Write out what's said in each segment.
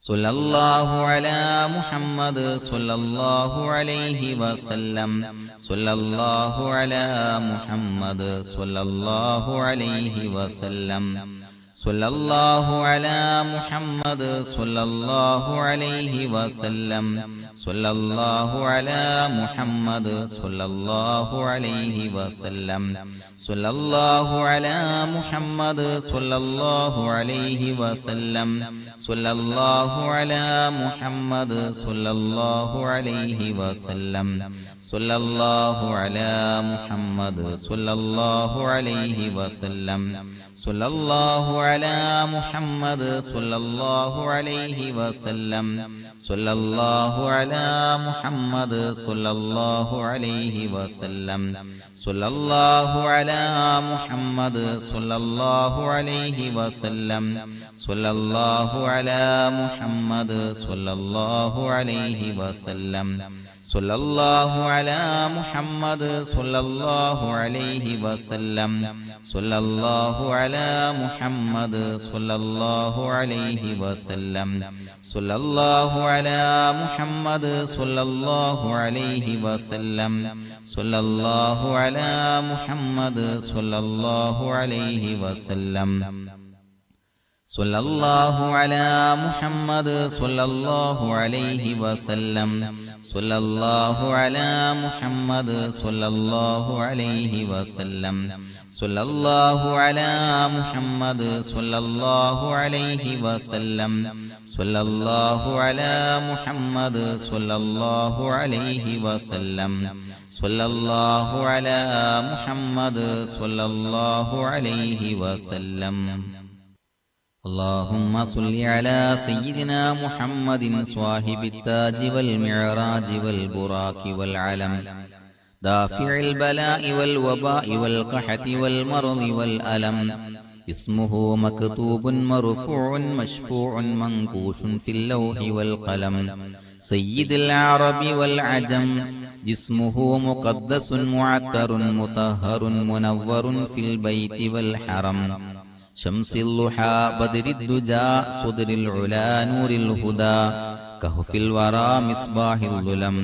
സല്ലല്ലാഹു അലാ മുഹമ്മദ് സല്ലല്ലാഹു അലൈഹി വസല്ലം സല്ലല്ലാഹു അലാ മുഹമ്മദ് സല്ലല്ലാഹു അലൈഹി വസല്ലം സല്ലല്ലാഹു അലാ മുഹമ്മദ് സല്ലല്ലാഹു അലൈഹി വസല്ലം സല്ലല്ലാഹു അലാ മുഹമ്മദ് സല്ലല്ലാഹു അലൈഹി വസല്ലം സല്ലല്ലാഹു അലാ മുഹമ്മദ് സല്ലല്ലാഹു അലൈഹി വസല്ലം സല്ലല്ലാഹു അലാ മുഹമ്മദ് സല്ലല്ലാഹു അലൈഹി വസല്ലം സല്ലല്ലാഹു അലാ മുഹമ്മദ് സല്ലല്ലാഹു അലൈഹി വസല്ലം സല്ലല്ലാഹു അലാ മുഹമ്മദ് സല്ലല്ലാഹു അലൈഹി വസല്ലം സല്ലല്ലാഹു അലാ മുഹമ്മദ് സല്ലല്ലാഹു അലൈഹി വസല്ലം സല്ലല്ലാഹു അലാ മുഹമ്മദ് സല്ലല്ലാഹു അലൈഹി വസല്ലം സല്ലല്ലാഹു അലാ മുഹമ്മദ് സല്ലല്ലാഹു അലൈഹി വസല്ലം സല്ലല്ലാഹു അലാ മുഹമ്മദ് സല്ലല്ലാഹു അലൈഹി വസല്ലം സല്ലല്ലാഹു അലാ മുഹമ്മദ് സല്ലല്ലാഹു അലൈഹി വസല്ലം സല്ലല്ലാഹു അലാ മുഹമ്മദ് സല്ലല്ലാഹു അലൈഹി വസല്ലം സല്ലല്ലാഹു അലാ മുഹമ്മദ് സല്ലല്ലാഹു അലൈഹി വസല്ലം സല്ലല്ലാഹു അലാ മുഹമ്മദ് സല്ലല്ലാഹു അലൈഹി വസല്ലം സല്ലല്ലാഹു അലാ മുഹമ്മദ് സല്ലല്ലാഹു അലൈഹി വസല്ലം സല്ലല്ലാഹു അലാ മുഹമ്മദ് സല്ലല്ലാഹു അലൈഹി വസല്ലം സല്ലല്ലാഹു അലാ മുഹമ്മദ് സല്ലല്ലാഹു അലൈഹി വസല്ലം സല്ലല്ലാഹു അലാ മുഹമ്മദ് സല്ലല്ലാഹു അലൈഹി വസല്ലം اللهم صل على سيدنا محمد صاحب التاج والمعراج والبراق والعلم دافع البلاء والوباء والقحط والمرض والألم اسمه مكتوب مرفوع مشفوع منقوش في اللوح والقلم سيد العرب والعجم جسمه مقدس معطر مطهر منور في البيت والحرم شمس الضحى بدر الدجى صدر العلا نور الهدى كهف الورى مصباح الظلم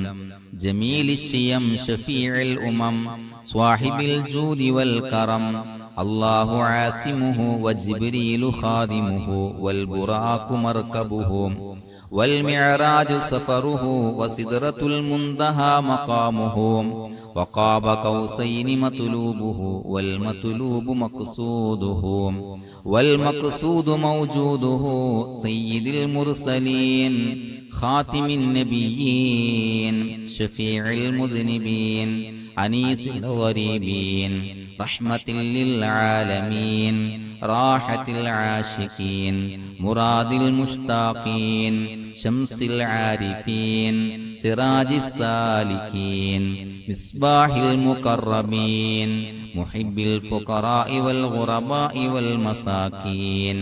جميل الشيم شفيع الأمم صاحب الجود والكرم الله عاصمه وجبريل خادمه والبراق مركبه والمعراج سفره وسدرة المنتهى مقامه وقاب قوسين مطلوبه والمطلوب مقصوده والمقصود موجوده سيد المرسلين خاتم النبيين شفيع المذنبين أنيس الغريبين رحمة للعالمين راحة العاشقين مراد المشتاقين شمس العارفين سراج السالكين مصباح المقربين محب الفقراء والغرباء والمساكين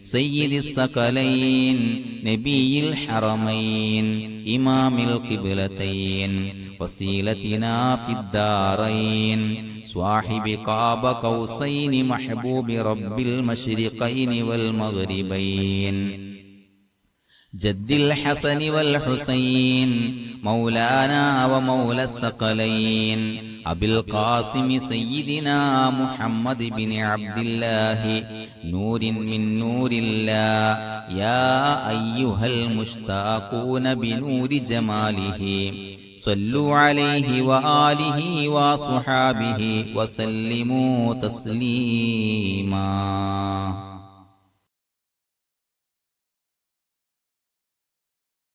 سيد الثقلين نبي الحرمين إمام القبلتين وسيلتنا في الدارين صاحب قاب قوسين محبوب رب المشرقين والمغربين جد الحسن والحسين مولانا ومولى الثقلين أبي القاسم سيدنا محمد بن عبد الله نور من نور الله يا أيها المشتاقون بنور جماله صلوا عليه وآله وصحابه وسلموا تسليما